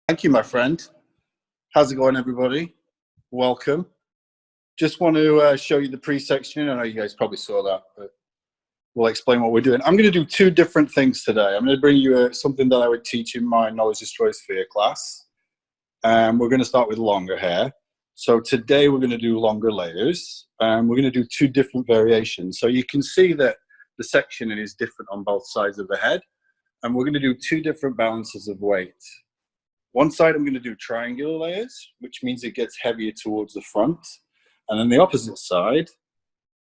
Thank you, my friend. How's it going, everybody? Welcome. Just want to show you the pre-section. I know you guys probably saw that, but we'll explain what we're doing. I'm going to do two different things today. I'm going to bring you something that I would teach in my Knowledge Destroys Fear class. We're going to start with longer hair. So today we're going to do longer layers. We're going to do two different variations. So you can see that the sectioning is different on both sides of the head. And we're going to do two different balances of weight. One side I'm going to do triangular layers, which means it gets heavier towards the front. And then the opposite side,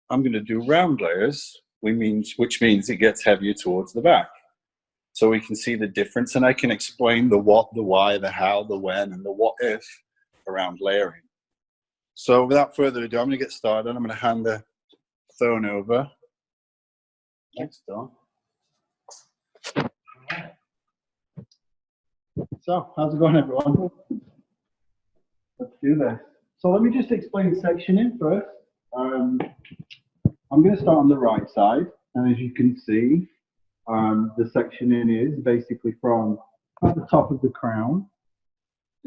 I'm going to do round layers, which means it gets heavier towards the back. So we can see the difference, and I can explain the what, the why, the how, the when, and the what if around layering. So without further ado, I'm going to get started. I'm going to hand the phone over. Thanks, Don. So, how's it going, everyone? Let's do this. So let me just explain sectioning first. I'm going to start on the right side, and as you can see, the sectioning is basically from at the top of the crown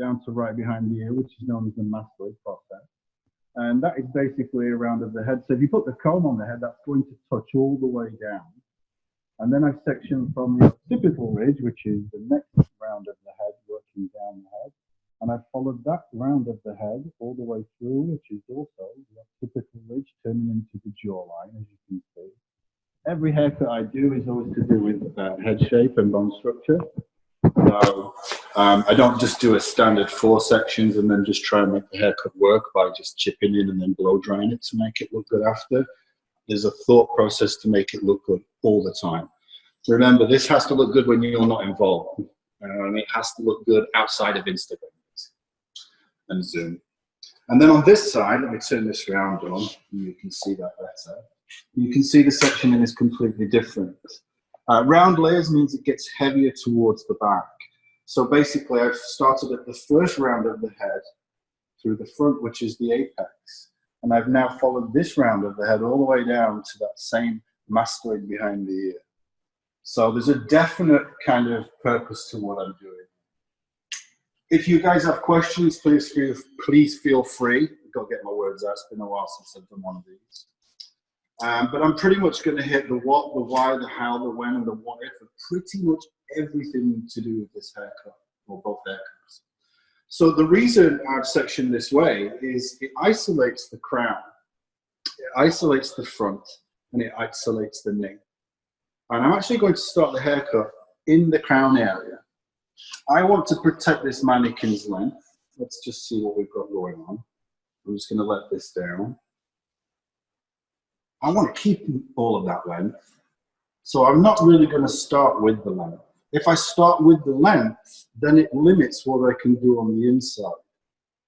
down to right behind the ear, which is known as the mastoid process. And that is basically a round of the head. So if you put the comb on the head, that's going to touch all the way down. And then I've sectioned from the occipital ridge, which is the next round of the head, working down the head. And I've followed that round of the head all the way through, which is also the occipital ridge, turning into the jawline, as you can see. Every haircut I do is always to do with head shape and bone structure. So I don't just do a standard 4 sections and then just try and make the haircut work by just chipping in and then blow drying it to make it look good after. There's a thought process to make it look good all the time. Remember, this has to look good when you're not involved. It has to look good outside of Instagram and Zoom. And then on this side, let me turn this around on, and you can see that better. You can see the sectioning is completely different. Round layers means it gets heavier towards the back. So basically, I've started at the first round of the head through the front, which is the apex. And I've now followed this round of the head all the way down to that same mastoid behind the ear. So there's a definite kind of purpose to what I'm doing. If you guys have questions, please feel free. I've got to get my words out. It's been a while since I've done one of these. But I'm pretty much going to hit the what, the why, the how, the when, and the what if of pretty much everything to do with this haircut, or both haircuts. So the reason I've sectioned this way is it isolates the crown, it isolates the front, and it isolates the knee. And I'm actually going to start the haircut in the crown area. I want to protect this mannequin's length. Let's just see what we've got going on. I'm just going to let this down. I want to keep all of that length. So I'm not really going to start with the length. If I start with the length, then it limits what I can do on the inside.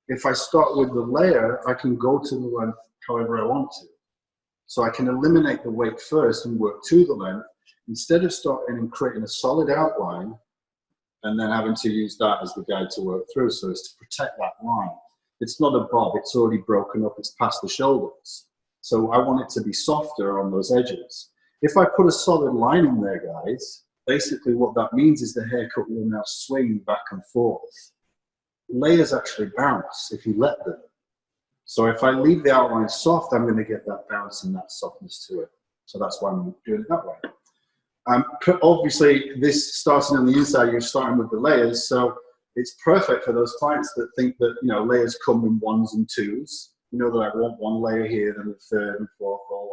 If I start with the layer, I can go to the length however I want to. So I can eliminate the weight first and work to the length, instead of starting and creating a solid outline and then having to use that as the guide to work through, so as to protect that line. It's not a bob, it's already broken up, it's past the shoulders. So I want it to be softer on those edges. If I put a solid line in there, guys, basically what that means is the haircut will now swing back and forth. Layers actually bounce if you let them. So if I leave the outline soft, I'm going to get that bounce and that softness to it. So that's why I'm doing it that way. Obviously, this starting on the inside, you're starting with the layers, so it's perfect for those clients that think that, you know, layers come in 1s and 2s. You know, that I want one layer here, then the 3rd and 4th or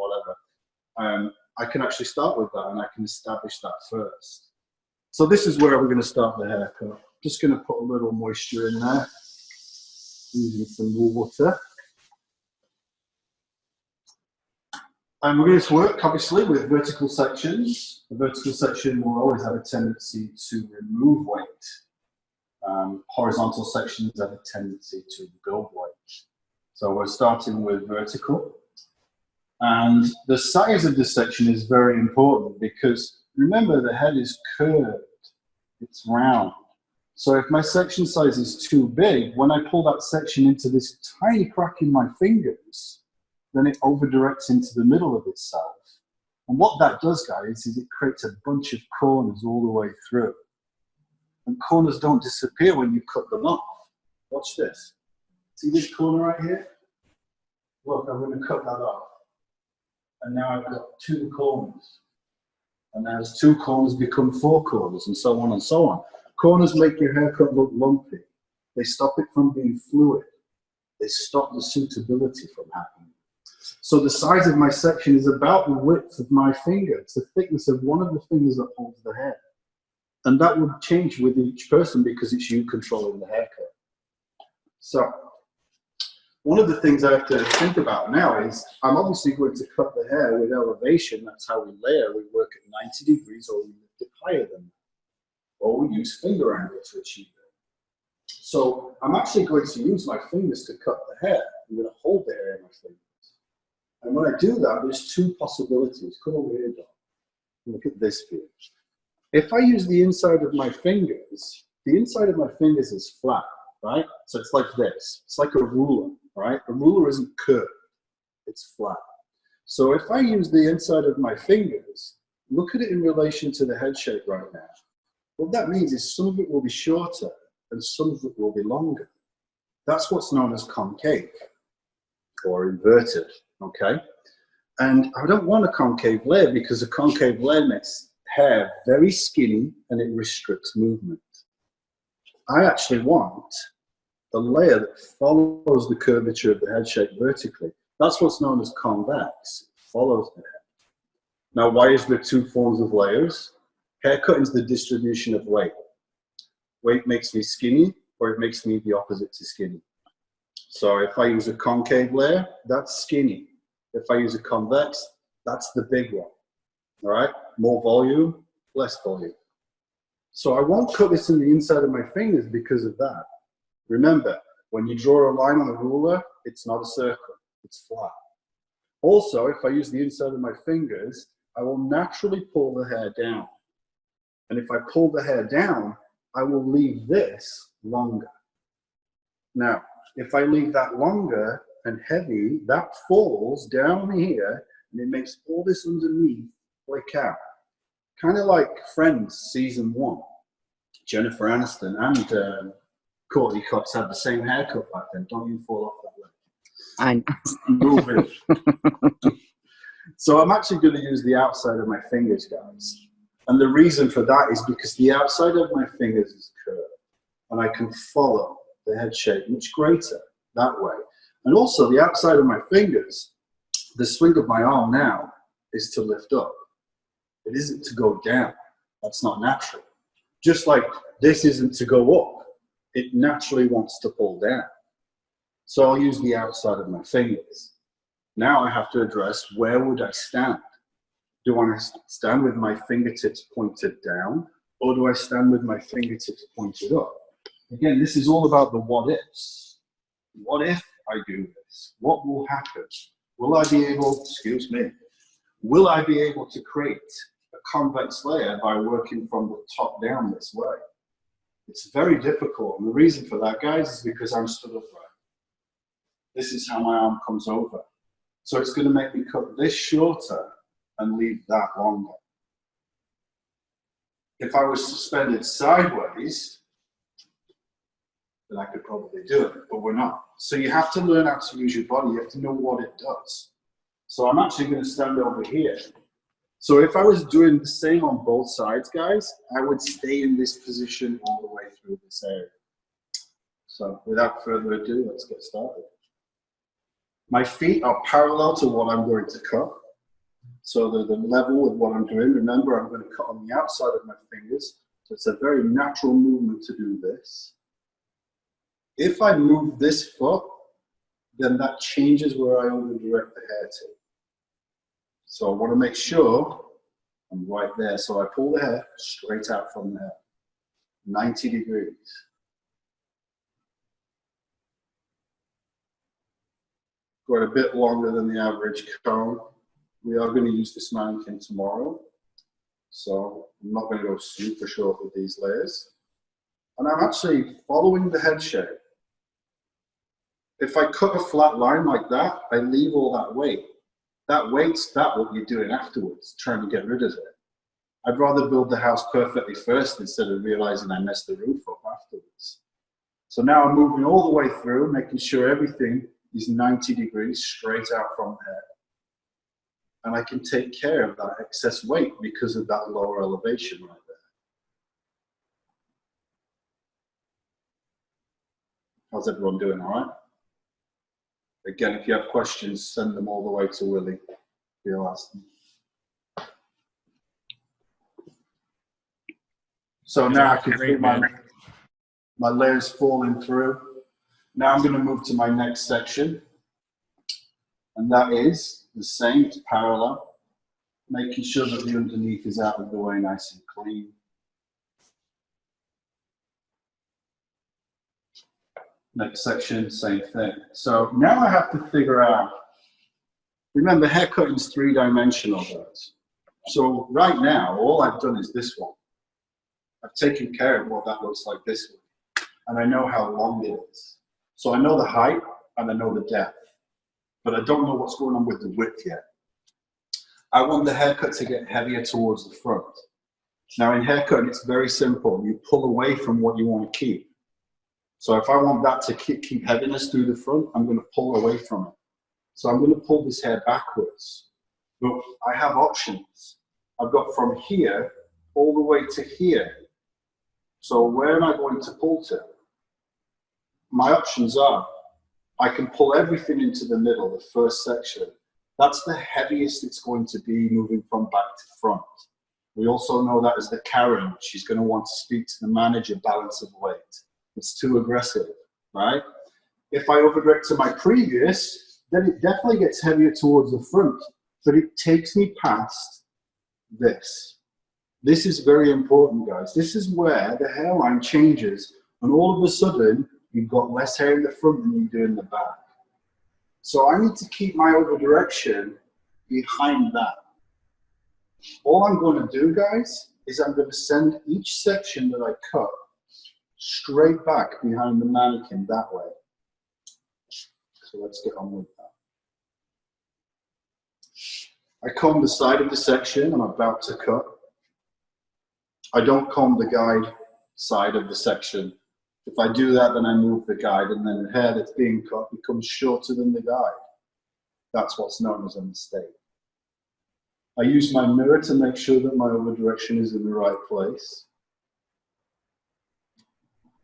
whatever. I can actually start with that, and I can establish that first. So this is where we're going to start the haircut. Just going to put a little moisture in there, using some water. And we're going to work, obviously, with vertical sections. The vertical section will always have a tendency to remove weight. Horizontal sections have a tendency to build weight. So we're starting with vertical. And the size of this section is very important because, remember, the head is curved. It's round. So if my section size is too big, when I pull that section into this tiny crack in my fingers, then it over-directs into the middle of itself. And what that does, guys, is it creates a bunch of corners all the way through. And corners don't disappear when you cut them off. Watch this. See this corner right here? Look, I'm going to cut that off. And now I've got 2 corners. And as 2 corners become 4 corners, and so on and so on. Corners make your haircut look lumpy. They stop it from being fluid. They stop the suitability from happening. So the size of my section is about the width of my finger. It's the thickness of one of the fingers that holds the hair. And that would change with each person because it's you controlling the haircut. So one of the things I have to think about now is I'm obviously going to cut the hair with elevation. That's how we layer. We work at 90 degrees or we lift it higher than that. Or we use finger angle to achieve it. So I'm actually going to use my fingers to cut the hair. I'm going to hold the hair in my fingers. And when I do that, there's 2 possibilities. Come over here, Doc. Look at this view. If I use the inside of my fingers, the inside of my fingers is flat, right? So it's like this. It's like a ruler, right? A ruler isn't curved. It's flat. So if I use the inside of my fingers, look at it in relation to the head shape right now. What that means is some of it will be shorter and some of it will be longer. That's what's known as concave or inverted, okay? And I don't want a concave layer because a concave layer makes hair very skinny and it restricts movement. I actually want a layer that follows the curvature of the head shape vertically. That's what's known as convex. It follows the head. Now, why is there 2 forms of layers? Haircutting is the distribution of weight. Weight makes me skinny, or it makes me the opposite to skinny. So if I use a concave layer, that's skinny. If I use a convex, that's the big one. All right? More volume, less volume. So I won't cut this in the inside of my fingers because of that. Remember, when you draw a line on a ruler, it's not a circle, it's flat. Also, if I use the inside of my fingers, I will naturally pull the hair down. And if I pull the hair down, I will leave this longer. Now, if I leave that longer and heavy, that falls down here and it makes all this underneath flick out. Kind of like Friends season 1. Jennifer Aniston and Courtney Cox had the same haircut back then. Don't you fall off that way. Move it. So I'm actually going to use the outside of my fingers, guys. And the reason for that is because the outside of my fingers is curved. And I can follow the head shape much greater that way. And also the outside of my fingers, the swing of my arm now is to lift up. It isn't to go down. That's not natural. Just like this isn't to go up. It naturally wants to pull down. So I'll use the outside of my fingers. Now I have to address, where would I stand? Do I stand with my fingertips pointed down, or do I stand with my fingertips pointed up? Again, this is all about the what ifs. What if I do this? What will happen? Will I be able, will I be able to create a convex layer by working from the top down this way? It's very difficult, and the reason for that, guys, is because I'm stood upright. This is how my arm comes over. So it's going to make me cut this shorter and leave that longer. If I was suspended sideways, then I could probably do it, but we're not. So you have to learn how to use your body. You have to know what it does. So I'm actually going to stand over here. So if I was doing the same on both sides, guys, I would stay in this position all the way through this area. So without further ado, let's get started. My feet are parallel to what I'm going to cut. So they're the level with what I'm doing. Remember, I'm going to cut on the outside of my fingers. So it's a very natural movement to do this. If I move this foot, then that changes where I want to direct the hair to. So I want to make sure I'm right there. So I pull the hair straight out from there, 90 degrees. Got a bit longer than the average cone. We are going to use this mannequin tomorrow. So I'm not going to go super short with these layers. And I'm actually following the head shape. If I cut a flat line like that, I leave all that weight. That weight's what you're doing afterwards, trying to get rid of it. I'd rather build the house perfectly first instead of realizing I messed the roof up afterwards. So now I'm moving all the way through, making sure everything is 90 degrees straight out from the head. And I can take care of that excess weight because of that lower elevation right there. How's everyone doing, all right? Again, if you have questions, send them all the way to Willie. He'll ask them. So now I can see my layers falling through. Now I'm going to move to my next section. And that is the same, it's parallel. Making sure that the underneath is out of the way nice and clean. Next section, same thing. So now I have to figure out, remember haircutting is three-dimensional, guys. So right now, all I've done is this one. I've taken care of what that looks like this way. And I know how long it is. So I know the height and I know the depth, but I don't know what's going on with the width yet. I want the haircut to get heavier towards the front. Now in haircutting, it's very simple. You pull away from what you want to keep. So if I want that to keep heaviness through the front, I'm going to pull away from it. So I'm going to pull this hair backwards. But I have options. I've got from here all the way to here. So where am I going to pull to? My options are, I can pull everything into the middle, the first section. That's the heaviest it's going to be moving from back to front. We also know that as the Karen. She's going to want to speak to the manager, balance of weight. It's too aggressive, right? If I overdirect to my previous, then it definitely gets heavier towards the front, but it takes me past this. This is very important, guys. This is where the hairline changes, and all of a sudden, you've got less hair in the front than you do in the back. So I need to keep my over direction behind that. All I'm going to do, guys, is I'm going to send each section that I cut straight back behind the mannequin that way. So let's get on with that. I comb the side of the section I'm about to cut. I don't comb the guide side of the section. If I do that, then I move the guide, and then the hair that's being cut becomes shorter than the guide. That's what's known as a mistake. I use my mirror to make sure that my over direction is in the right place.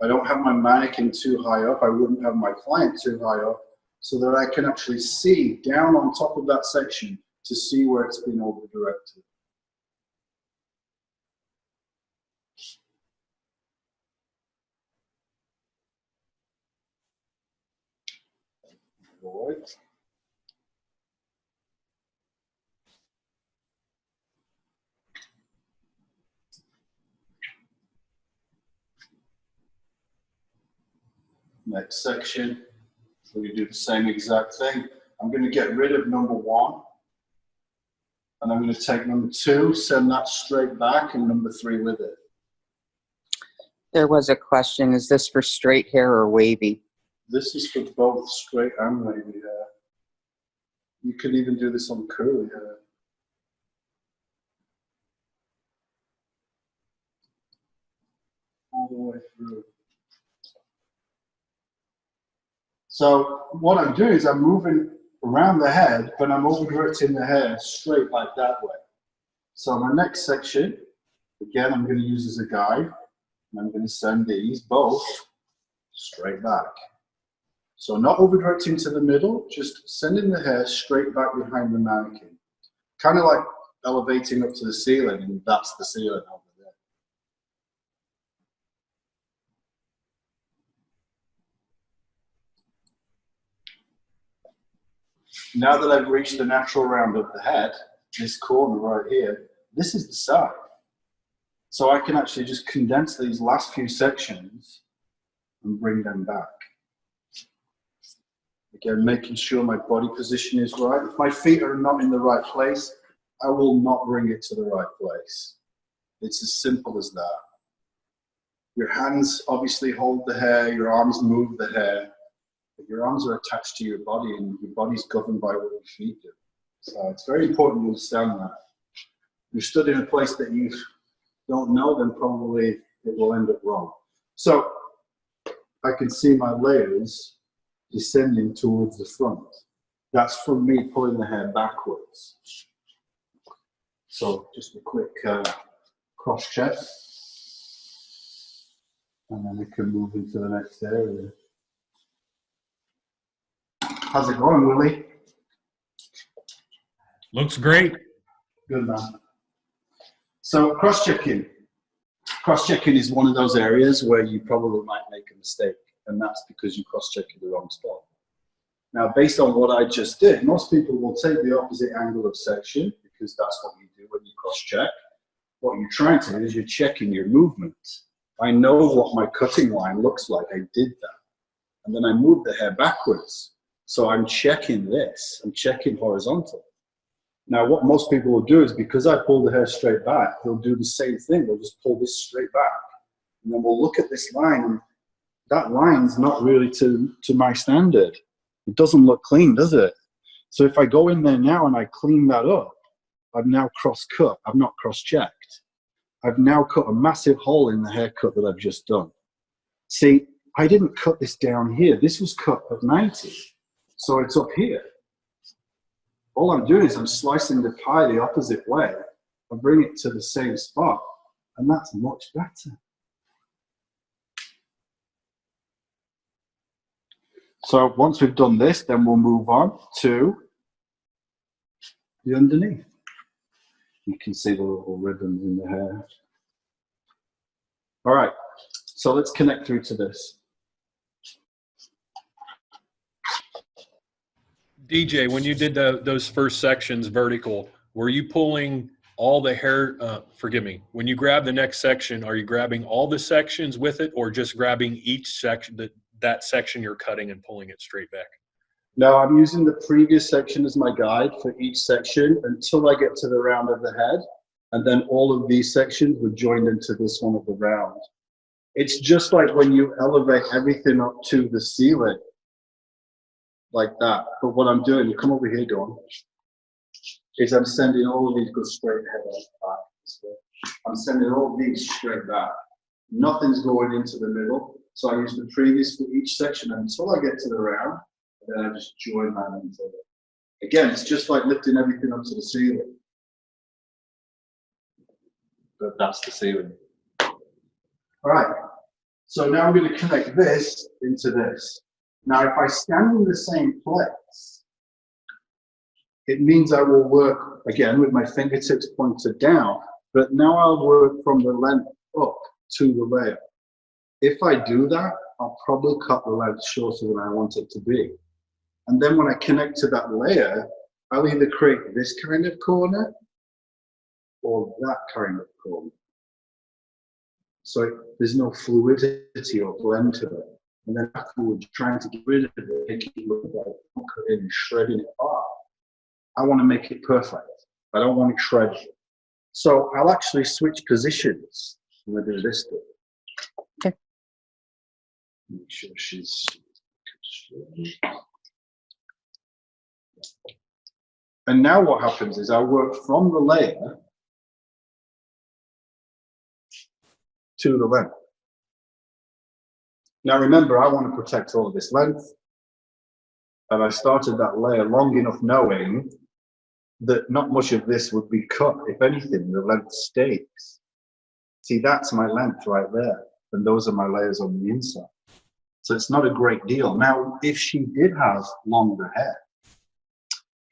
I don't have my mannequin too high up. I wouldn't have my client too high up, so that I can actually see down on top of that section to see where it's been over directed. All right. Next section, so we do the same exact thing. I'm going to get rid of number 1, and I'm going to take number 2, send that straight back, and number 3 with it. There was a question, is this for straight hair or wavy? This is for both straight and wavy hair. You could even do this on curly hair. All the way through. So what I'm doing is I'm moving around the head, but I'm over-directing the hair straight like that way. So my next section, again, I'm going to use as a guide, and I'm going to send these both straight back. So not over-directing to the middle, just sending the hair straight back behind the mannequin. Kind of like elevating up to the ceiling, and that's the ceiling over there. Now that I've reached the natural round of the head, this corner right here, this is the side. So I can actually just condense these last few sections and bring them back. Again, making sure my body position is right. If my feet are not in the right place, I will not bring it to the right place. It's as simple as that. Your hands obviously hold the hair, your arms move the hair. Your arms are attached to your body, and your body's governed by what your feet do. So it's very important to understand that. you stood in a place that you don't know, then probably it will end up wrong. So I can see my layers descending towards the front. That's from me pulling the hair backwards. So just a quick cross check. And then we can move into the next area. How's it going, Willie? Looks great. Good, man. So cross-checking. Cross-checking is one of those areas where you probably might make a mistake, and that's because you cross-check in the wrong spot. Now, based on what I just did, most people will take the opposite angle of section because that's what you do when you cross-check. What you're trying to do is you're checking your movement. I know what my cutting line looks like. I did that. And then I moved the hair backwards. So I'm checking this. I'm checking horizontal. Now, what most people will do is because I pull the hair straight back, they'll do the same thing. They'll just pull this straight back. And then we'll look at this line, and that line's not really to my standard. It doesn't look clean, does it? So if I go in there now and I clean that up, I've now cross-cut. I've not cross-checked. I've now cut a massive hole in the haircut that I've just done. See, I didn't cut this down here. This was cut at 90. So it's up here. All I'm doing is I'm slicing the pie the opposite way and bring it to the same spot. And that's much better. So once we've done this, then we'll move on to the underneath. You can see the little ribbons in the hair. All right, so let's connect through to this. DJ, when you did those first sections vertical, were you pulling all the hair, forgive me, when you grab the next section, are you grabbing all the sections with it or just grabbing each section, that section you're cutting and pulling it straight back? No, I'm using the previous section as my guide for each section until I get to the round of the head. And then all of these sections were joined into this one of the round. It's just like when you elevate everything up to the ceiling, like that. But what I'm doing, you come over here, Dawn, is I'm sending all of these, go straight ahead back. I'm sending all of these straight back. Nothing's going into the middle. So I use the previous for each section until I get to the round, and then I just join that into it. Again, it's just like lifting everything up to the ceiling. But that's the ceiling. All right. So now I'm going to connect this into this. Now, if I stand in the same place, it means I will work, again, with my fingertips pointed down, but now I'll work from the length up to the layer. If I do that, I'll probably cut the length shorter than I want it to be. And then when I connect to that layer, I'll either create this kind of corner or that kind of corner. So there's no fluidity or blend to it. And then afterwards, trying to get rid of it, making it look like cutting and shredding it off. I want to make it perfect. I don't want it shredded. So I'll actually switch positions. I'm going to do this bit. Okay. Make sure she's. And now what happens is I work from the layer to the length. Now remember, I want to protect all of this length. And I started that layer long enough knowing that not much of this would be cut. If anything, the length stays. See, that's my length right there. And those are my layers on the inside. So it's not a great deal. Now, if she did have longer hair,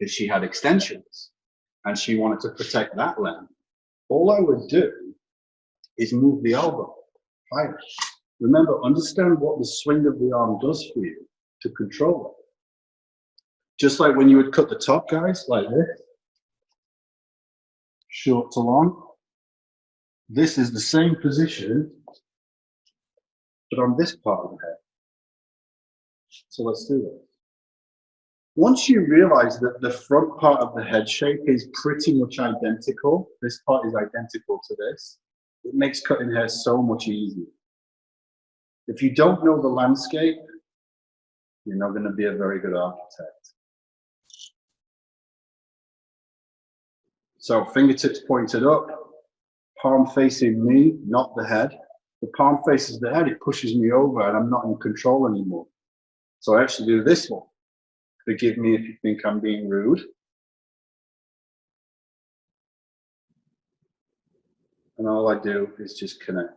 if she had extensions, and she wanted to protect that length, all I would do is move the elbow higher. Remember, understand what the swing of the arm does for you to control it. Just like when you would cut the top, guys, like this, short to long. This is the same position, but on this part of the head. So let's do this. Once you realize that the front part of the head shape is pretty much identical, this part is identical to this, it makes cutting hair so much easier. If you don't know the landscape, you're not going to be a very good architect. So fingertips pointed up, palm facing me, not the head. The palm faces the head, it pushes me over and I'm not in control anymore. So I actually do this one. Forgive me if you think I'm being rude. And all I do is just connect.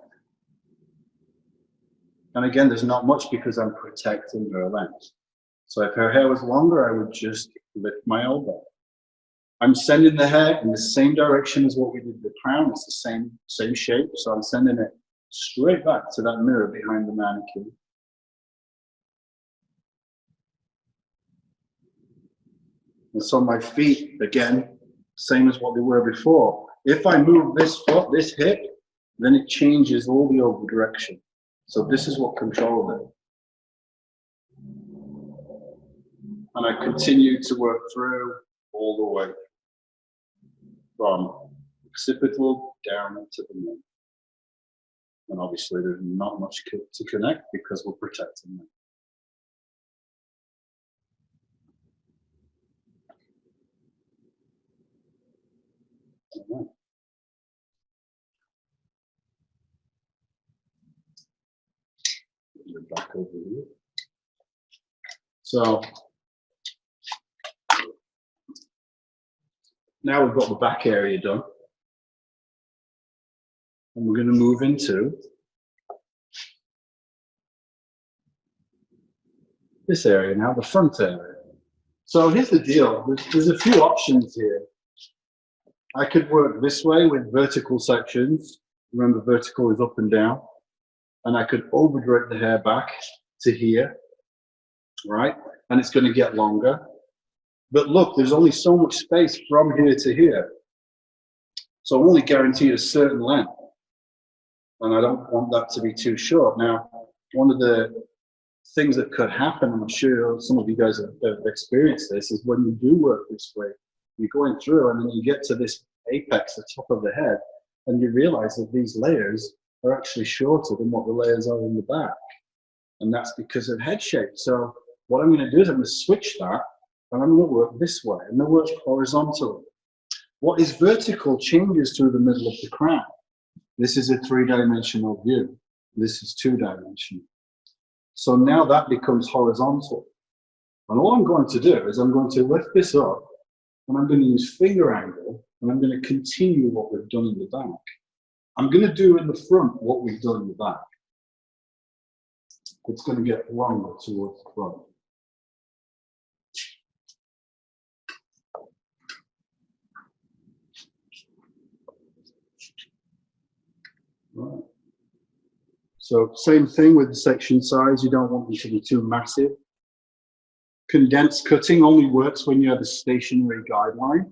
And again, there's not much because I'm protecting her length. So if her hair was longer, I would just lift my elbow. I'm sending the hair in the same direction as what we did with the crown. It's the same shape. So I'm sending it straight back to that mirror behind the mannequin. And so my feet, again, same as what they were before. If I move this foot, this hip, then it changes all the over direction. So this is what controls it. And I continue to work through all the way from occipital down to the mid. And obviously there's not much to connect because we're protecting them. Right. Back over here. So now we've got the back area done. And we're going to move into this area now, the front area. So here's the deal. There's a few options here. I could work this way with vertical sections. Remember, vertical is up and down. And I could over direct the hair back to here, right? And it's going to get longer. But look, there's only so much space from here to here. So I'm only guaranteed a certain length. And I don't want that to be too short. Now, one of the things that could happen, I'm sure some of you guys have experienced this, is when you do work this way, you're going through and then you get to this apex, the top of the head, and you realize that these layers are actually shorter than what the layers are in the back. And that's because of head shape. So what I'm going to do is I'm going to switch that and I'm going to work this way. I'm going to work horizontally. What is vertical changes through the middle of the crown. This is a 3-dimensional view. This is 2-dimensional. So now that becomes horizontal. And all I'm going to do is I'm going to lift this up and I'm going to use finger angle and I'm going to continue what we've done in the back. I'm going to do in the front what we've done in the back. It's going to get longer towards the front. Right. So same thing with the section size. You don't want them to be too massive. Condensed cutting only works when you have a stationary guideline.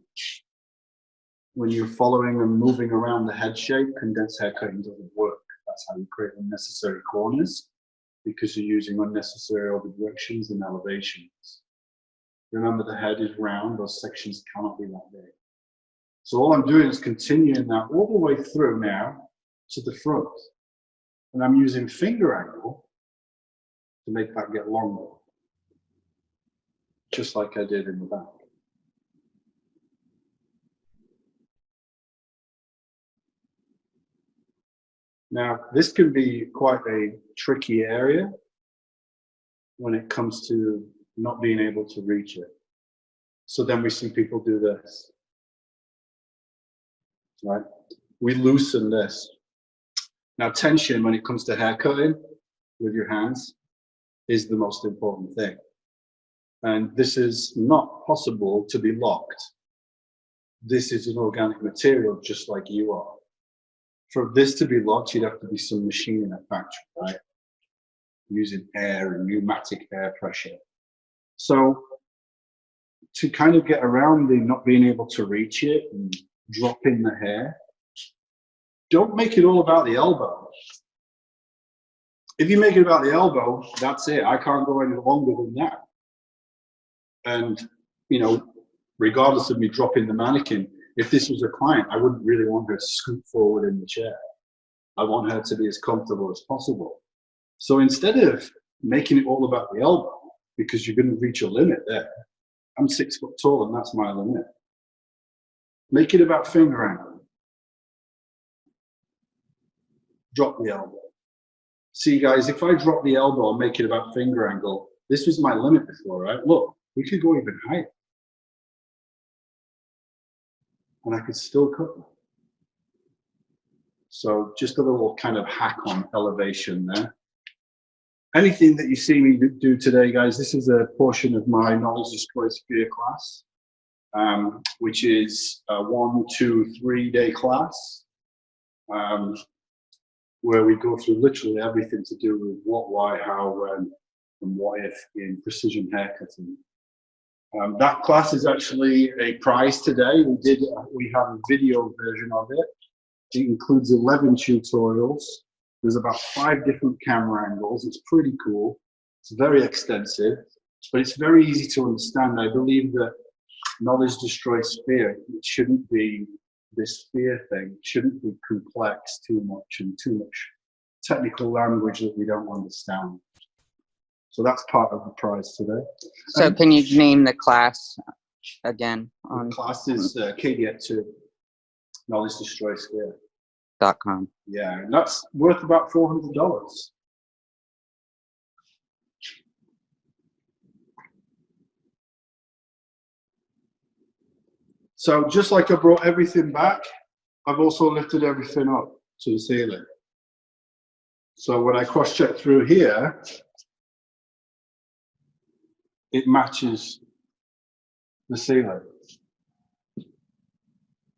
When you're following and moving around the head shape, condensed hair cutting doesn't work. That's how you create unnecessary corners, because you're using unnecessary over directions and elevations. Remember, the head is round, those sections cannot be that big. So all I'm doing is continuing that all the way through now to the front. And I'm using finger angle to make that get longer, just like I did in the back. Now, this can be quite a tricky area when it comes to not being able to reach it. So then we see people do this, right? We loosen this. Now, tension when it comes to hair cutting with your hands is the most important thing. And this is not possible to be locked. This is an organic material just like you are. For this to be locked, you'd have to be some machine in a factory, right? Using air and pneumatic air pressure. So to kind of get around the not being able to reach it and drop in the hair, don't make it all about the elbow. If you make it about the elbow, that's it. I can't go any longer than that. And, you know, regardless of me dropping the mannequin, if this was a client, I wouldn't really want her to scoot forward in the chair. I want her to be as comfortable as possible. So instead of making it all about the elbow, because you're going to reach your limit there, I'm 6 foot tall and that's my limit. Make it about finger angle. Drop the elbow. See guys, if I drop the elbow and make it about finger angle, this was my limit before, right? Look, we could go even higher. And I could still cut them. So just a little kind of hack on elevation there. Anything that you see me do today, guys, this is a portion of my Knowledge Destroy Sphere class, which is a 1, 2, 3 day class, where we go through literally everything to do with what, why, how, when, and what if in precision haircutting. That class is actually a prize today. We have a video version of it. It includes 11 tutorials. There's about 5 different camera angles. It's pretty cool. It's very extensive, but it's very easy to understand. I believe that Knowledge Destroys Fear. It shouldn't be this fear thing. It shouldn't be complex too much and too much technical language that we don't understand. So that's part of the prize today. So can you name the class again? The class is KDF 2, Knowledge Destroys Fear. .com. Yeah, and that's worth about $400. So just like I brought everything back, I've also lifted everything up to the ceiling. So when I cross-check through here, it matches the ceiling,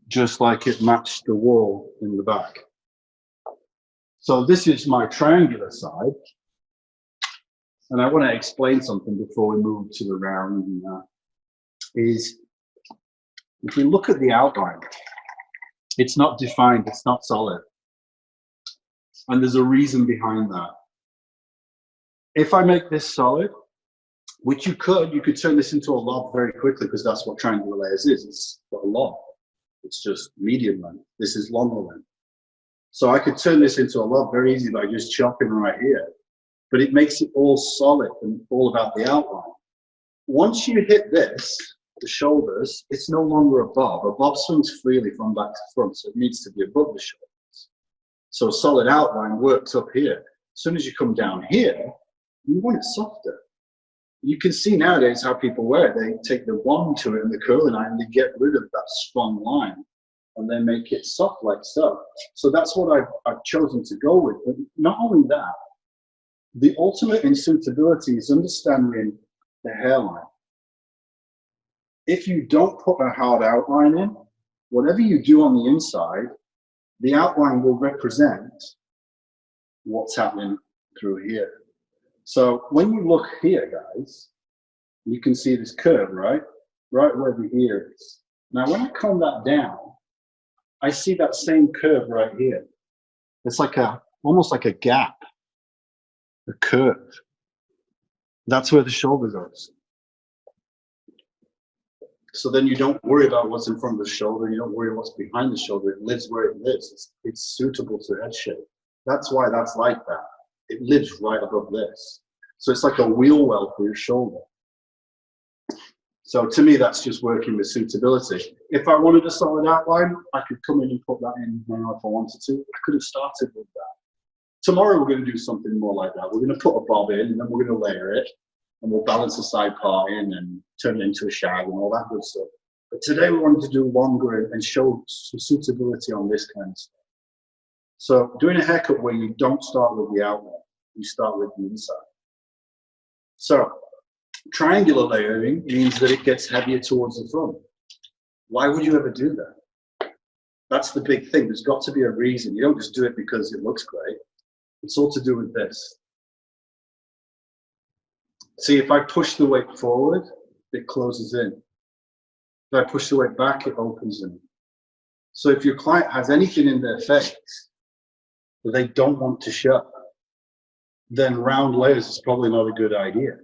just like it matched the wall in the back. So this is my triangular side. And I want to explain something before we move to the round. Is if we look at the outline, it's not defined, it's not solid. And there's a reason behind that. If I make this solid, which you could turn this into a lob very quickly, because that's what triangular layers is. It's got a lob. It's just medium length. This is longer length. So I could turn this into a lob very easy by just chopping right here. But it makes it all solid and all about the outline. Once you hit this, the shoulders, it's no longer a bob. A bob swings freely from back to front, so it needs to be above the shoulders. So solid outline works up here. As soon as you come down here, you want it softer. You can see nowadays how people wear it. They take the wand to it and the curling iron, and they get rid of that strong line, and they make it soft like so. So that's what I've chosen to go with. But not only that, the ultimate in suitability is understanding the hairline. If you don't put a hard outline in, whatever you do on the inside, the outline will represent what's happening through here. So when you look here, guys, you can see this curve, right? Right where the ear is. Now, when I comb that down, I see that same curve right here. It's like almost like a gap, a curve. That's where the shoulder goes. So then you don't worry about what's in front of the shoulder. You don't worry what's behind the shoulder. It lives where it lives. It's suitable to head shape. That's why that's like that. It lives right above this. So it's like a wheel well for your shoulder. So to me, that's just working with suitability. If I wanted a solid outline, I could come in and put that in now if I wanted to. I could have started with that. Tomorrow, we're going to do something more like that. We're going to put a bob in, and then we're going to layer it, and we'll balance the side part in and turn it into a shag and all that good stuff. But today, we wanted to do longer and show some suitability on this kind of stuff. So doing a haircut where you don't start with the outline, you start with the inside. So triangular layering means that it gets heavier towards the front. Why would you ever do that? That's the big thing. There's got to be a reason. You don't just do it because it looks great. It's all to do with this. See, if I push the weight forward, it closes in. If I push the weight back, it opens in. So if your client has anything in their face that they don't want to show, then round layers is probably not a good idea,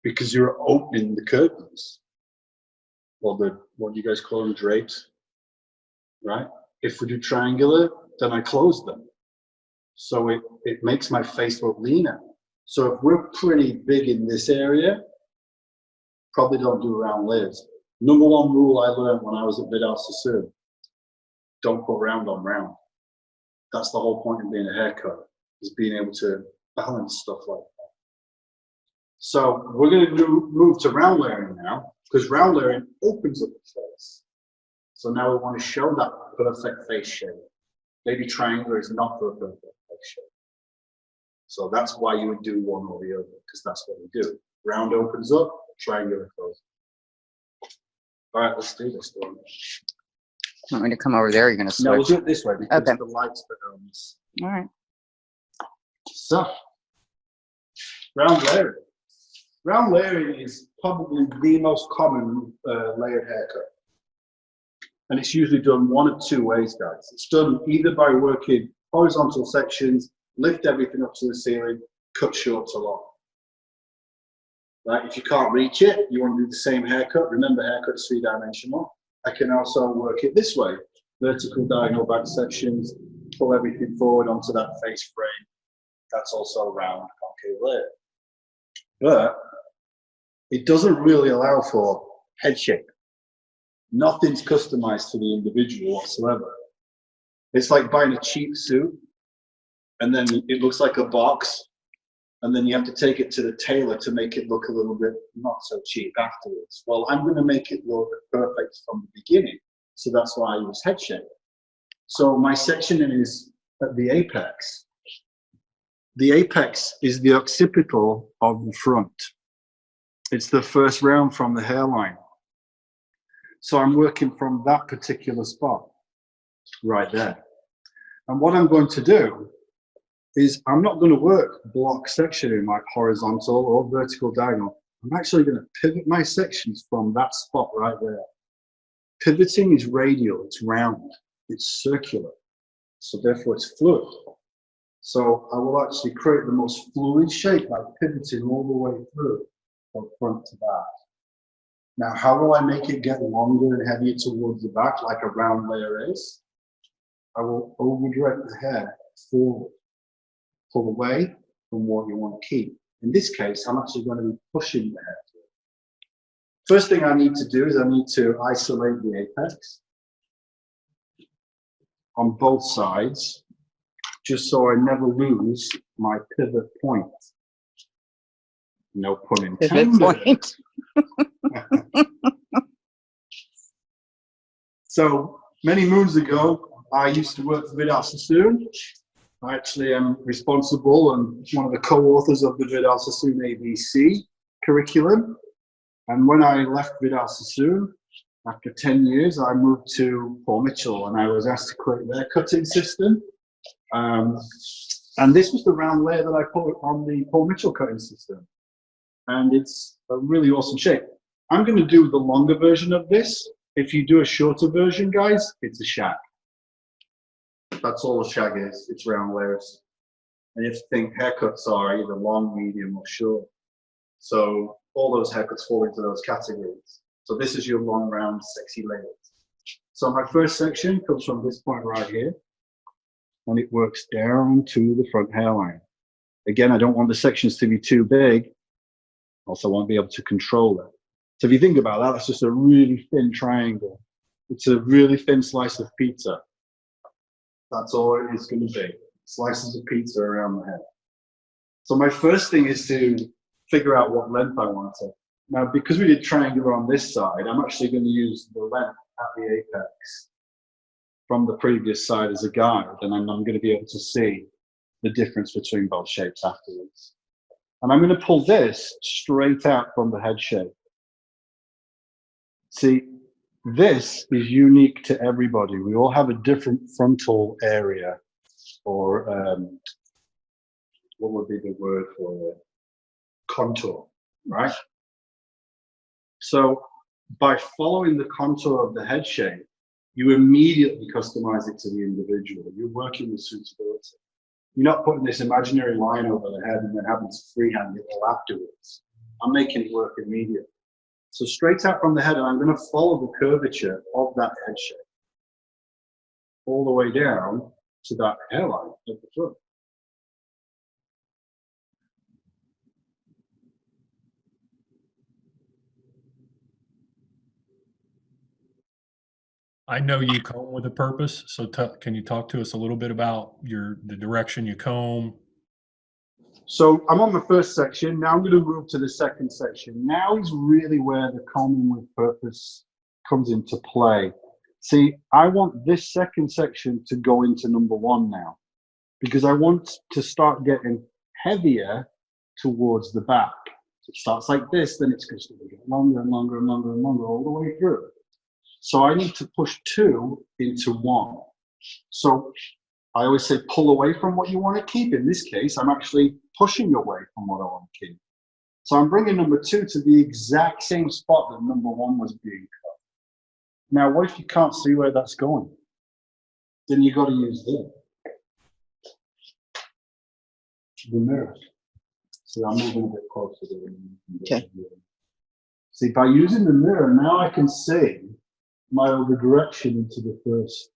because you're opening the curtains, or the, what you guys call them, drapes, right? If we do triangular, then I close them. So it makes my face look leaner. So if we're pretty big in this area, probably don't do round layers. Number one rule I learned when I was at Vidal Sassoon: don't put round on round. That's the whole point of being a haircut, is being able to balance stuff like that. So we're going to move to round layering now, because round layering opens up the face. So now we want to show that perfect face shape. Maybe triangular is not for a perfect face shape. So that's why you would do one or the other, because that's what we do. Round opens up, triangular closes. All right, let's do this one. Want me to come over there? Or you're going to switch? No, we'll do it this way because Okay. the lights that are on this. All right. So, round layering. Round layering is probably the most common layered haircut. And it's usually done one of two ways, guys. It's done either by working horizontal sections, lift everything up to the ceiling, cut short to long. Right? If you can't reach it, you want to do the same haircut. Remember, haircut is three-dimensional. I can also work it this way. Vertical, diagonal back sections, pull everything forward onto that face frame. That's also round concave layer. But it doesn't really allow for head shape. Nothing's customized to the individual whatsoever. It's like buying a cheap suit and then it looks like a box, and then you have to take it to the tailor to make it look a little bit not so cheap afterwards. Well, I'm going to make it look perfect from the beginning, so that's why I use head shape. So my sectioning is at the apex. The apex is the occipital of the front. It's the first round from the hairline. So I'm working from that particular spot right there. And what I'm going to do is I'm not going to work block sectioning like horizontal or vertical diagonal. I'm actually going to pivot my sections from that spot right there. Pivoting is radial, it's round, it's circular. So therefore it's fluid. So I will actually create the most fluid shape by pivoting all the way through from front to back. Now, how will I make it get longer and heavier towards the back like a round layer is? I will over-direct the hair forward, pull away from what you want to keep. In this case, I'm actually going to be pushing the hair forward. First thing I need to do is I need to isolate the apex on both sides, just so I never lose my pivot point. No pun intended. Pivot point. So many moons ago, I used to work for Vidal Sassoon. I actually am responsible and one of the co-authors of the Vidal Sassoon ABC curriculum. And when I left Vidal Sassoon, after 10 years, I moved to Paul Mitchell and I was asked to create their cutting system. And this was the round layer that I put on the Paul Mitchell cutting system. And it's a really awesome shape. I'm going to do the longer version of this. If you do a shorter version, guys, it's a shag. That's all a shag is. It's round layers. And you have to think haircuts are either long, medium, or short. So all those haircuts fall into those categories. So this is your long, round, sexy layers. So my first section comes from this point right here, and it works down to the front hairline. Again, I don't want the sections to be too big. Also, I won't be able to control it. So if you think about that, that's just a really thin triangle. It's a really thin slice of pizza. That's all it is going to be. Slices of pizza around the head. So my first thing is to figure out what length I want it. Now, because we did triangular on this side, I'm actually going to use the length at the apex from the previous side as a guide, and I'm going to be able to see the difference between both shapes afterwards. And I'm going to pull this straight out from the head shape. See, this is unique to everybody. We all have a different frontal area, or what would be the word for it? Contour, right? So by following the contour of the head shape, you immediately customize it to the individual. You're working with suitability. You're not putting this imaginary line over the head and then having to freehand it all afterwards. I'm making it work immediately. So straight out from the head, and I'm going to follow the curvature of that head shape all the way down to that hairline at the front. I know you comb with a purpose, so can you talk to us a little bit about the direction you comb? So I'm on the first section. Now I'm going to move to the second section. Now is really where the combing with purpose comes into play. See, I want this second section to go into number 1 now, because I want to start getting heavier towards the back. So it starts like this, then it's going to get longer and longer and longer and longer all the way through. So I need to push 2 into 1. So I always say pull away from what you want to keep. In this case, I'm actually pushing away from what I want to keep. So I'm bringing number 2 to the exact same spot that number 1 was being cut. Now, what if you can't see where that's going? Then you got to use the mirror. So I'm moving a bit closer to the Okay. See, by using the mirror, now I can see my over direction into the first.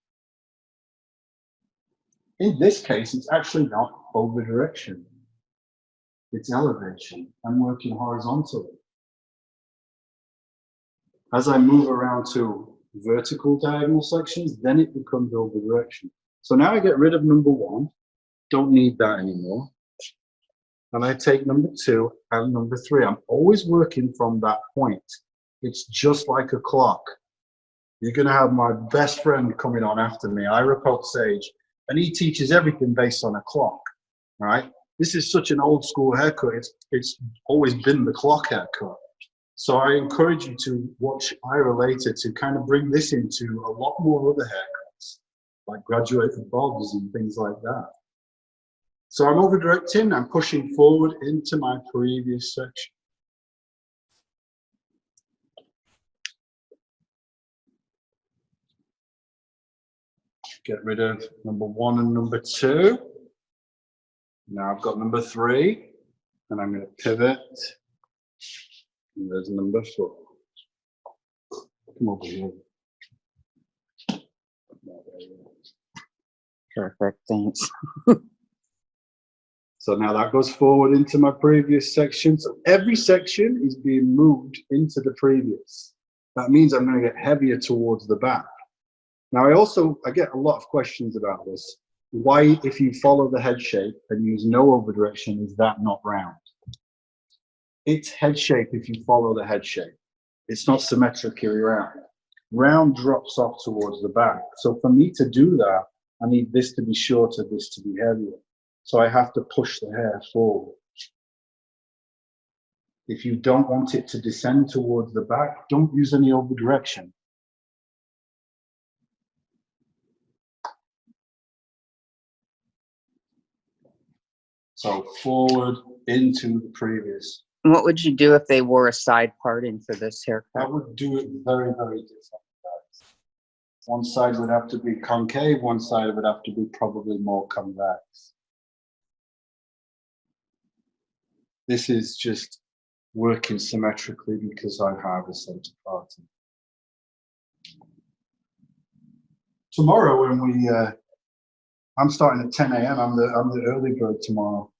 In this case, it's actually not over direction. It's elevation. I'm working horizontally. As I move around to vertical diagonal sections, then it becomes over direction. So now I get rid of number 1, don't need that anymore. And I take number 2 and number 3. I'm always working from that point. It's just like a clock. You're going to have my best friend coming on after me, Ira Sage, and he teaches everything based on a clock, right? This is such an old school haircut. It's always been the clock haircut. So I encourage you to watch Ira later to kind of bring this into a lot more other haircuts, like graduated bobs and things like that. So I'm over directing, I'm pushing forward into my previous section. Get rid of number 1 and number 2. Now I've got number 3, and I'm going to pivot. And there's number 4. Come over here. Perfect, thanks. So now that goes forward into my previous section. So every section is being moved into the previous. That means I'm going to get heavier towards the back. Now I get a lot of questions about this. Why, if you follow the head shape and use no over direction, is that not round? It's head shape if you follow the head shape. It's not symmetrically round. Round drops off towards the back. So for me to do that, I need this to be shorter, this to be heavier. So I have to push the hair forward. If you don't want it to descend towards the back, don't use any over direction. So forward into the previous. What would you do if they wore a side part into this I haircut? would do it very, very different. One side would have to be concave, one side would have to be probably more convex. This is just working symmetrically because I have a center parting. Tomorrow when I'm starting at 10 a.m. I'm the early bird tomorrow.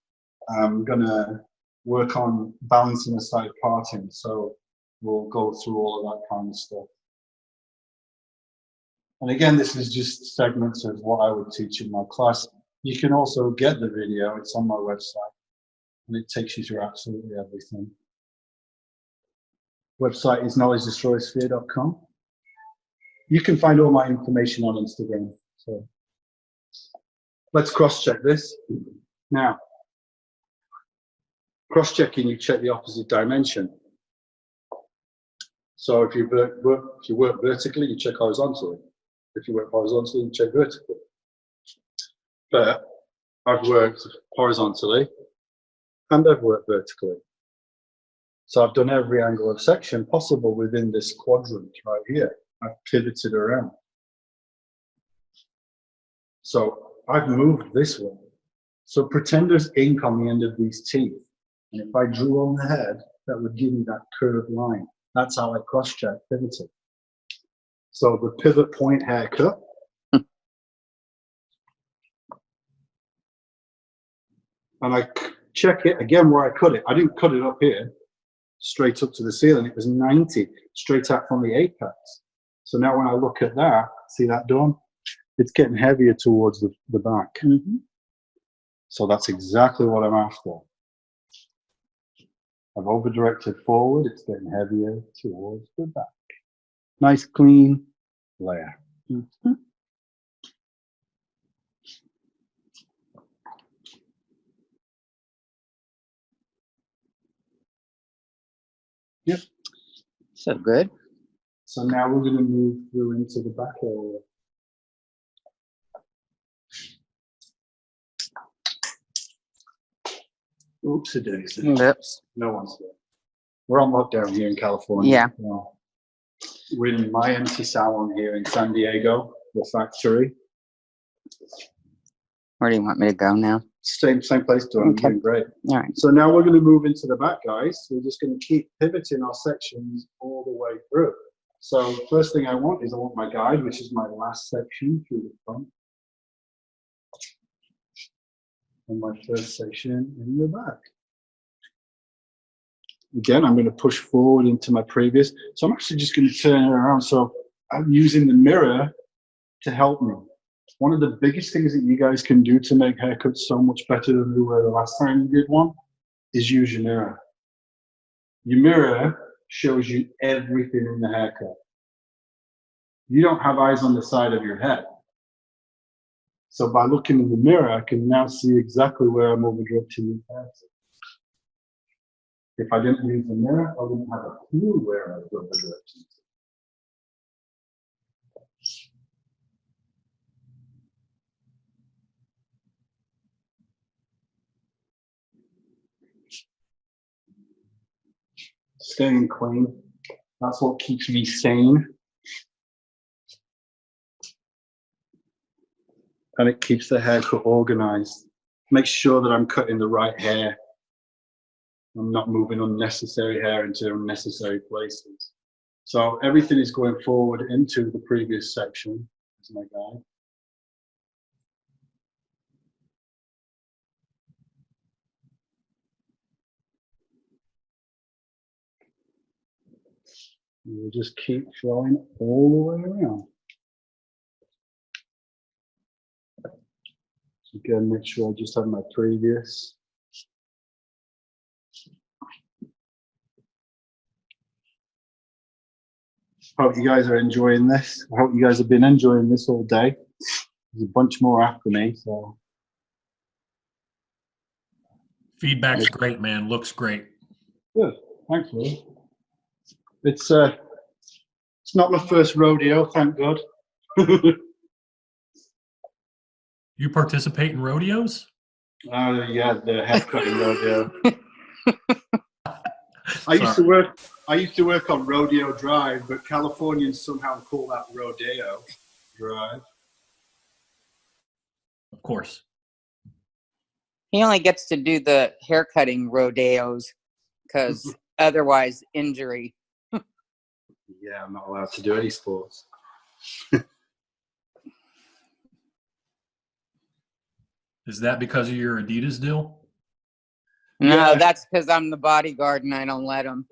I'm gonna work on balancing a side parting, so we'll go through all of that kind of stuff. And again, this is just segments of what I would teach in my class. You can also get the video, it's on my website, and it takes you through absolutely everything. Website is knowledgedestroysphere.com. You can find all my information on Instagram. So let's cross-check this. Now, cross-checking, you check the opposite dimension. So if you work vertically, you check horizontally. If you work horizontally, you check vertically. But I've worked horizontally and I've worked vertically. So I've done every angle of section possible within this quadrant right here. I've pivoted around. So I've moved this way. So pretend there's ink on the end of these teeth. And if I drew on the head, that would give me that curved line. That's how I cross-check pivoted. So the pivot point haircut. And I check it again where I cut it. I didn't cut it up here, straight up to the ceiling. It was 90, straight out from the apex. So now when I look at that, See that, Dawn? It's getting heavier towards the back. Mm-hmm. So that's exactly what I'm after. I've over-directed forward. It's getting heavier towards the back. Nice, clean layer. Mm-hmm. Yep. So good. So now we're going to move through into the back area. Oopsie daisy. Oops. No one's there. We're on lockdown here in California. Yeah. We're in my empty salon here in San Diego, the factory. Where do you want me to go now? Same place, Dawn. Okay. You're doing great. All right. So now we're going to move into the back, guys. We're just going to keep pivoting our sections all the way through. So first thing I want my guide, which is my last section through the front. And my first section in the back. Again, I'm going to push forward into my previous. So I'm actually just going to turn it around. So I'm using the mirror to help me. One of the biggest things that you guys can do to make haircuts so much better than you were the last time you did one is use your mirror. Your mirror shows you everything in the haircut. You don't have eyes on the side of your head. So by looking in the mirror, I can now see exactly where I'm over-directing the hair. If I didn't use the mirror, I wouldn't have a clue where I was over-directing. Staying clean. That's what keeps me sane. And it keeps the haircut organized. Makes sure that I'm cutting the right hair. I'm not moving unnecessary hair into unnecessary places. So everything is going forward into the previous section. That's my guide. We'll just keep flowing all the way around. Again, make sure I just have my previous. Hope you guys are enjoying this. I hope you guys have been enjoying this all day. There's a bunch more after me, so. Feedback's great, man. Looks great. Good. Thanks, Will. It's not my first rodeo, thank God. You participate in rodeos? Yeah, the haircutting rodeo. I used to work on Rodeo Drive, but Californians somehow call that Rodeo Drive. Of course. He only gets to do the haircutting rodeos because otherwise injury. Yeah, I'm not allowed to do any sports. Is that because of your Adidas deal? No, Yeah. that's because I'm the bodyguard and I don't let him.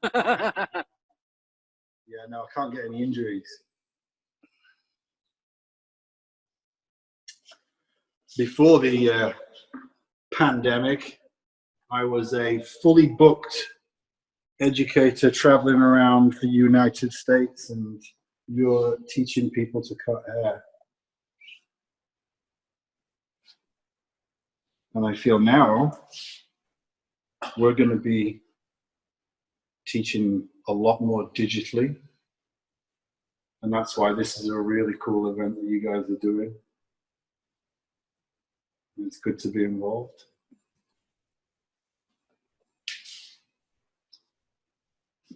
Yeah, no, I can't get any injuries. Before the pandemic, I was a fully booked educator traveling around the United States and you're teaching people to cut hair. And I feel now we're going to be teaching a lot more digitally. And that's why this is a really cool event that you guys are doing. It's good to be involved.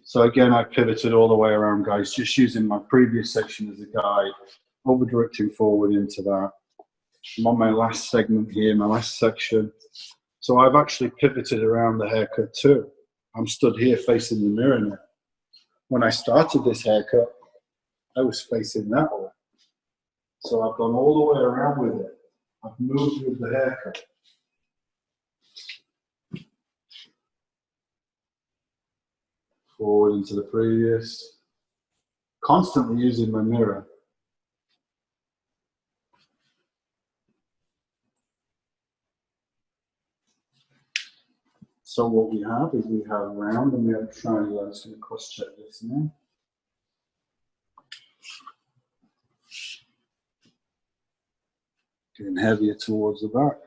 So again, I pivoted all the way around, guys, just using my previous section as a guide, over-directing forward into that. I'm on my last segment here, my last section. So I've actually pivoted around the haircut too. I'm stood here facing the mirror now. When I started this haircut, I was facing that way. So I've gone all the way around with it. I've moved with the haircut. Forward into the previous. Constantly using my mirror. So what we have is we have round and we have triangle. I'm just going to cross check this now. Getting heavier towards the back.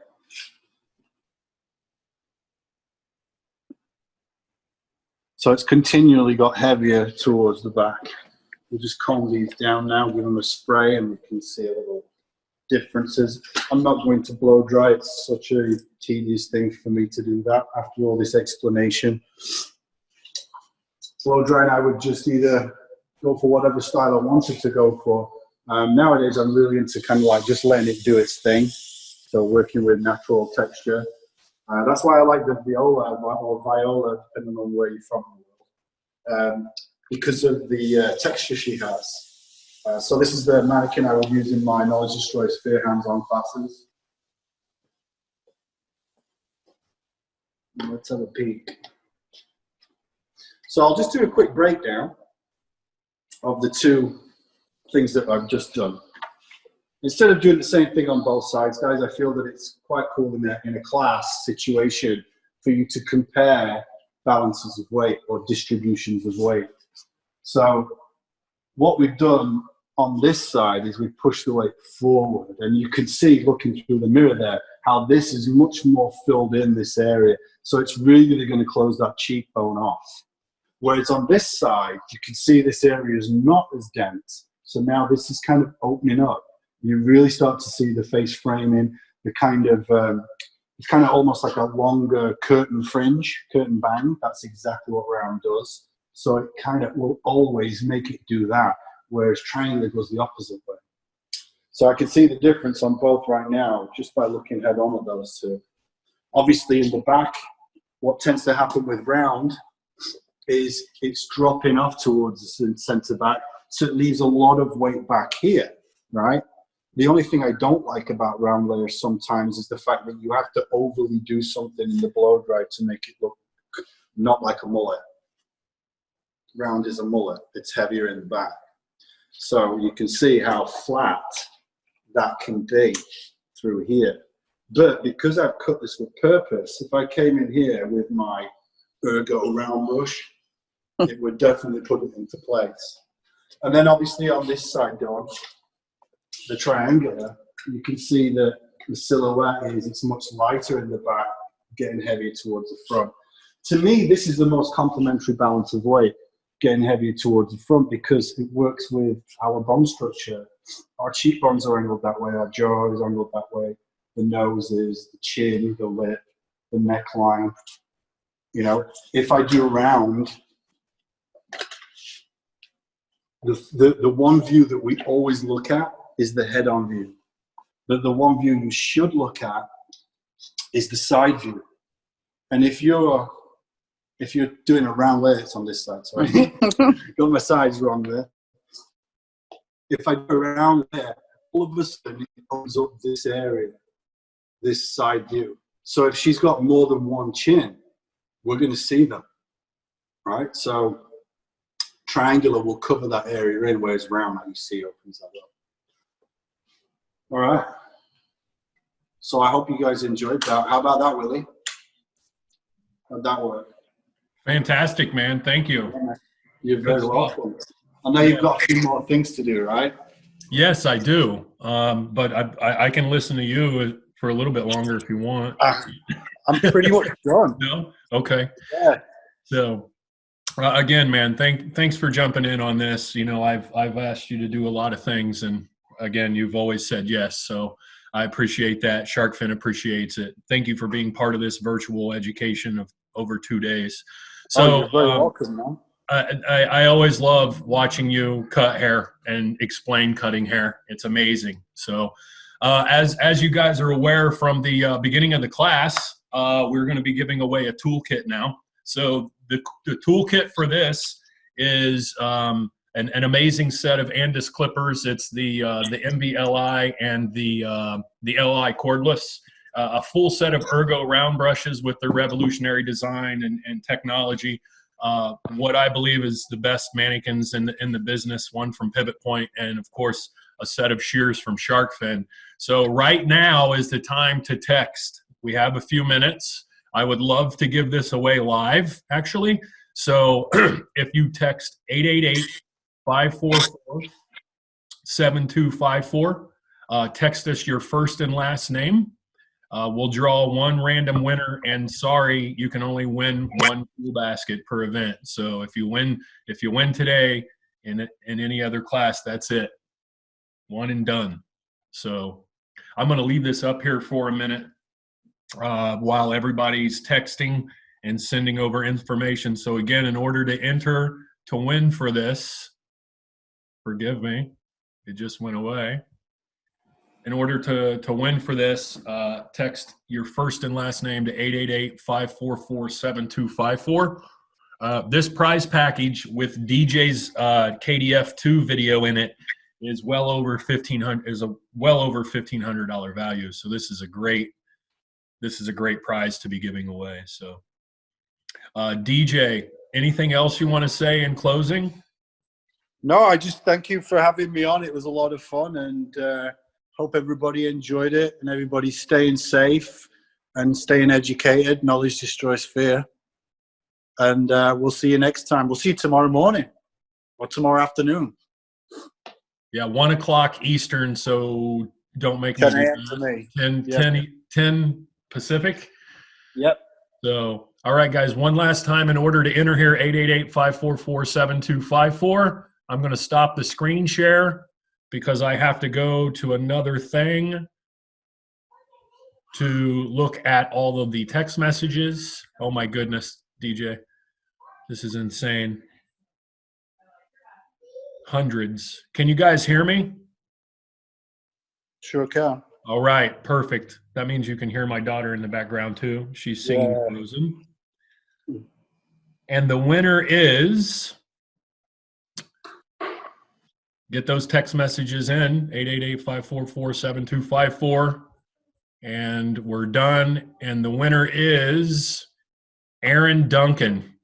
So it's continually got heavier towards the back. We'll just comb these down now, give them a spray, and we can see a little differences. I'm not going to blow dry. It's such a tedious thing for me to do that after all this explanation. Blow drying, I would just either go for whatever style I wanted to go for. Nowadays, I'm really into kind of like just letting it do its thing. So working with natural texture. That's why I like the viola or viola, depending on where you're from in the world, because of the texture she has. So this is the mannequin I will use in my Knowledge Destroy Sphere hands-on classes. Let's have a peek. So I'll just do a quick breakdown of the two things that I've just done. Instead of doing the same thing on both sides, guys, I feel that it's quite cool in a class situation for you to compare balances of weight or distributions of weight. So what we've done on this side is we've pushed the weight forward, and you can see looking through the mirror there how this is much more filled in this area. So it's really going to close that cheekbone off. Whereas on this side, you can see this area is not as dense. So now this is kind of opening up. You really start to see the face framing, the kind of, it's kind of almost like a longer curtain fringe, curtain bang. That's exactly what round does. So it kind of will always make it do that, whereas triangle goes the opposite way. So I can see the difference on both right now, just by looking head on at those two. Obviously in the back, what tends to happen with round is it's dropping off towards the center back. So it leaves a lot of weight back here, right? The only thing I don't like about round layers sometimes is the fact that you have to overly do something in the blow dry to make it look not like a mullet. Round is a mullet, it's heavier in the back. So you can see how flat that can be through here. But because I've cut this with purpose, if I came in here with my Ergo round brush, it would definitely put it into place. And then obviously on this side, Don, the triangular, you can see that the silhouette is it's much lighter in the back, getting heavier towards the front. To me, this is the most complementary balance of weight, getting heavier towards the front, because it works with our bone structure. Our cheekbones are angled that way, our jaw is angled that way, the noses, the chin, the lip, the neckline. You know, if I do a round, the one view that we always look at is the head-on view. But the one view you should look at is the side view. And if you're doing a round layer, it's on this side, sorry. Got my sides wrong there. If I do a round layer, all of a sudden it opens up this area, this side view. So if she's got more than one chin, we're going to see them, right? So triangular will cover that area in, whereas round, that you see, opens that up. All right. So I hope you guys enjoyed that. How about that, Willie? How'd that work? Fantastic, man. Thank you. You're very welcome. I know you've got a few more things to do, right? Yes, I do. But I can listen to you for a little bit longer if you want. I'm pretty much done. No? Okay. Yeah. So again, man, thanks for jumping in on this. You know, I've asked you to do a lot of things, and again, you've always said yes. So I appreciate that. Sharkfin appreciates it. Thank you for being part of this virtual education of over 2 days. So you're very welcome, man. I always love watching you cut hair and explain cutting hair. It's amazing. So as you guys are aware from the beginning of the class, we're going to be giving away a toolkit now. So the toolkit for this is an amazing set of Andis clippers. It's the MVLI and the LI cordless. A full set of Ergo round brushes with their revolutionary design and technology. What I believe is the best mannequins in the business, one from Pivot Point, and of course a set of shears from Sharkfin. So right now is the time to text. We have a few minutes. I would love to give this away live, actually. So if you text 888-544-7254, text us your first and last name. We'll draw one random winner, and sorry, you can only win one pool basket per event. So if you win today in any other class, that's it. One and done. So I'm going to leave this up here for a minute while everybody's texting and sending over information. So again, in order to enter to win for this, forgive me, it just went away. In order to win for this, text your first and last name to 888-544-7254. This prize package with DJ's KDF 2 video in it is well over $1,500 value. So this is a great prize to be giving away. So DJ, anything else you want to say in closing? No, I just thank you for having me on. It was a lot of fun, and hope everybody enjoyed it, and everybody's staying safe and staying educated. Knowledge destroys fear. And we'll see you next time. We'll see you tomorrow morning or tomorrow afternoon. Yeah, 1 o'clock Eastern, so don't make 10 a.m. to me. 10 Pacific? Yep. So, all right, guys, one last time in order to enter here, 888-544-7254. I'm going to stop the screen share because I have to go to another thing to look at all of the text messages. Oh, my goodness, DJ. This is insane. Hundreds. Can you guys hear me? Sure can. All right, perfect. That means you can hear my daughter in the background too. She's singing Frozen. And the winner is, get those text messages in, 888-544-7254. And we're done. And the winner is Aaron Duncan.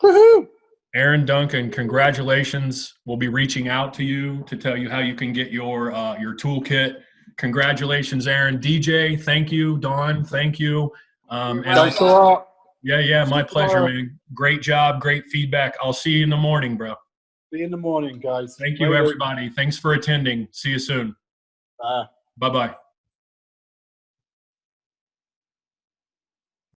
Woohoo! Aaron Duncan, congratulations. We'll be reaching out to you to tell you how you can get your toolkit. Congratulations, Aaron. DJ, thank you. Dawn, thank you. Thanks a lot. Yeah, my pleasure, man. Great job, great feedback. I'll see you in the morning, bro. See you in the morning, guys. Thank you, everybody. Thanks for attending. See you soon. Bye. Bye-bye.